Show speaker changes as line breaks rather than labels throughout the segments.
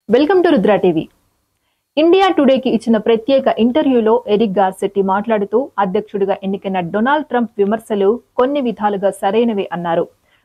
Welcome to Rudra TV. India టుడేకి ఇచ్చిన ప్రత్యేక ఇంటర్వ్యూలో ఎరిక్ గార్సెట్టి మాట్లాడుతూ అధ్యక్షుడిగా ఎన్నికైన డొనాల్డ్ ట్రంప్ విమర్శలు కొన్ని విధాలుగా సరైనవే అన్నారు.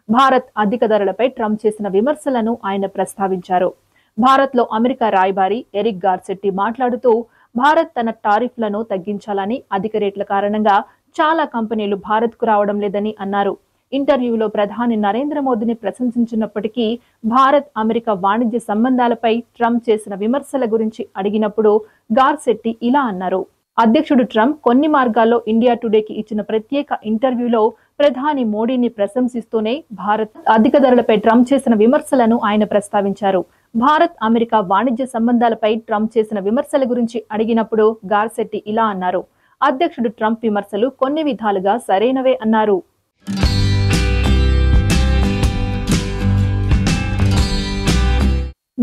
భారత్ అధిక ధరలపై ట్రంప్ చేసిన విమర్శలను ఆయన ప్రస్తావించారు. భారత్లో అమెరికా రాయబారి ఎరిక్ గార్సెట్టి మాట్లాడుతూ భారత్ తన టారిఫ్లను తగ్గించాలని, అధిక రేట్ల కారణంగా చాలా కంపెనీలు భారత్కు రావడం లేదని అన్నారు. ఇంటర్వ్యూలో ప్రధాని నరేంద్ర మోదీని ప్రశంసించినప్పటికీ భారత్ అమెరికా వాణిజ్య సంబంధాలపై ట్రంప్ చేసిన విమర్శల గురించి అడిగినప్పుడు గార్సెట్టి ఇలా అన్నారు. అధ్యక్షుడు ట్రంప్ కొన్ని మార్గాల్లో ఇండియా టుడేకి ఇచ్చిన ప్రత్యేక ఇంటర్వ్యూలో ప్రధాని మోడీని ప్రశంసిస్తూనే భారత్ అధిక ధరలపై ట్రంప్ చేసిన విమర్శలను ఆయన ప్రస్తావించారు. భారత్ అమెరికా వాణిజ్య సంబంధాలపై ట్రంప్ చేసిన విమర్శల గురించి అడిగినప్పుడు గార్సెట్టి ఇలా అన్నారు. అధ్యక్షుడు ట్రంప్ విమర్శలు కొన్ని విధాలుగా సరైనవే అన్నారు.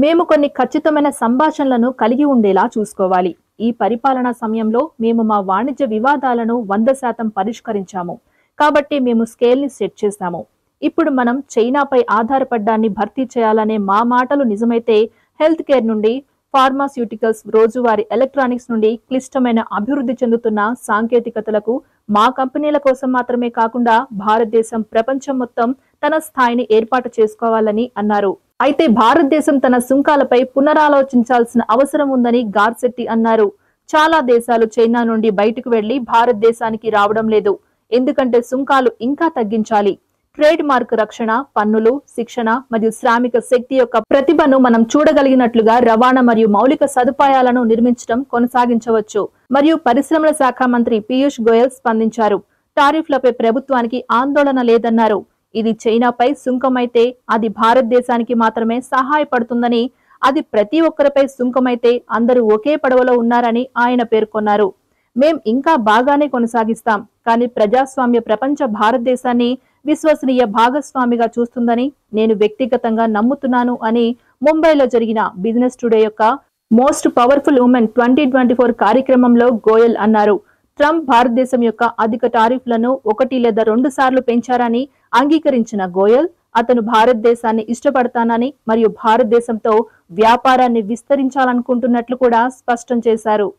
మేము కొన్ని ఖచ్చితమైన సంభాషణలను కలిగి ఉండేలా చూసుకోవాలి. ఈ పరిపాలనా సమయంలో మేము మా వాణిజ్య వివాదాలను 100% పరిష్కరించాము. కాబట్టి మేము స్కేల్ ని సెట్ చేశాము. ఇప్పుడు మనం చైనాపై ఆధారపడ్డాన్ని భర్తీ చేయాలనే మా మాటలు నిజమైతే హెల్త్ కేర్ నుండి ఫార్మాస్యూటికల్స్, రోజువారీ ఎలక్ట్రానిక్స్ నుండి క్లిష్టమైన అభివృద్ధి చెందుతున్న సాంకేతికతలకు మా కంపెనీల కోసం మాత్రమే కాకుండా భారతదేశం ప్రపంచం మొత్తం తన స్థాయిని ఏర్పాటు చేసుకోవాలని అన్నారు. అయితే భారతదేశం తన సుంకాలపై పునరాలోచించాల్సిన అవసరం ఉందని గార్సెట్టి అన్నారు. చాలా దేశాలు చైనా నుండి బయటకు వెళ్లి భారతదేశానికి రావడం లేదు. ఎందుకంటే సుంకాలు ఇంకా తగ్గించాలి. ట్రేడ్ మార్క్ రక్షణ, పన్నులు, శిక్షణ మరియు శ్రామిక శక్తి యొక్క ప్రతిభను మనం చూడగలిగినట్లుగా రవాణా మరియు మౌలిక సదుపాయాలను నిర్మించడం కొనసాగించవచ్చు. మరియు పరిశ్రమల శాఖ మంత్రి పీయూష్ గోయల్ స్పందించారు. టారిఫ్లపై ప్రభుత్వానికి ఆందోళన లేదన్నారు. ఇది చైనాపై సుంకమైతే అది భారతదేశానికి మాత్రమే సహాయపడుతుందని, అది ప్రతి ఒక్కరిపై సుంకమైతే అందరూ ఒకే పడవలో ఉన్నారని ఆయన పేర్కొన్నారు. మేం ఇంకా బాగానే కొనసాగిస్తాం, కానీ ప్రజాస్వామ్య ప్రపంచ భారతదేశాన్ని విశ్వసనీయ భాగస్వామిగా చూస్తుందని నేను వ్యక్తిగతంగా నమ్ముతున్నాను అని ముంబైలో జరిగిన బిజినెస్ టుడే యొక్క మోస్ట్ పవర్ఫుల్ ఉమెన్ 2024 కార్యక్రమంలో గోయల్ అన్నారు. ట్రంప్ భారతదేశం యొక్క అధిక టారిఫ్లను 1 లేదా 2 సార్లు పెంచారని అంగీకరించిన గోయల్, అతను భారతదేశాన్ని ఇష్టపడతానని మరియు భారతదేశంతో వ్యాపారాన్ని విస్తరించాలనుకుంటున్నట్లు కూడా స్పష్టం చేశారు.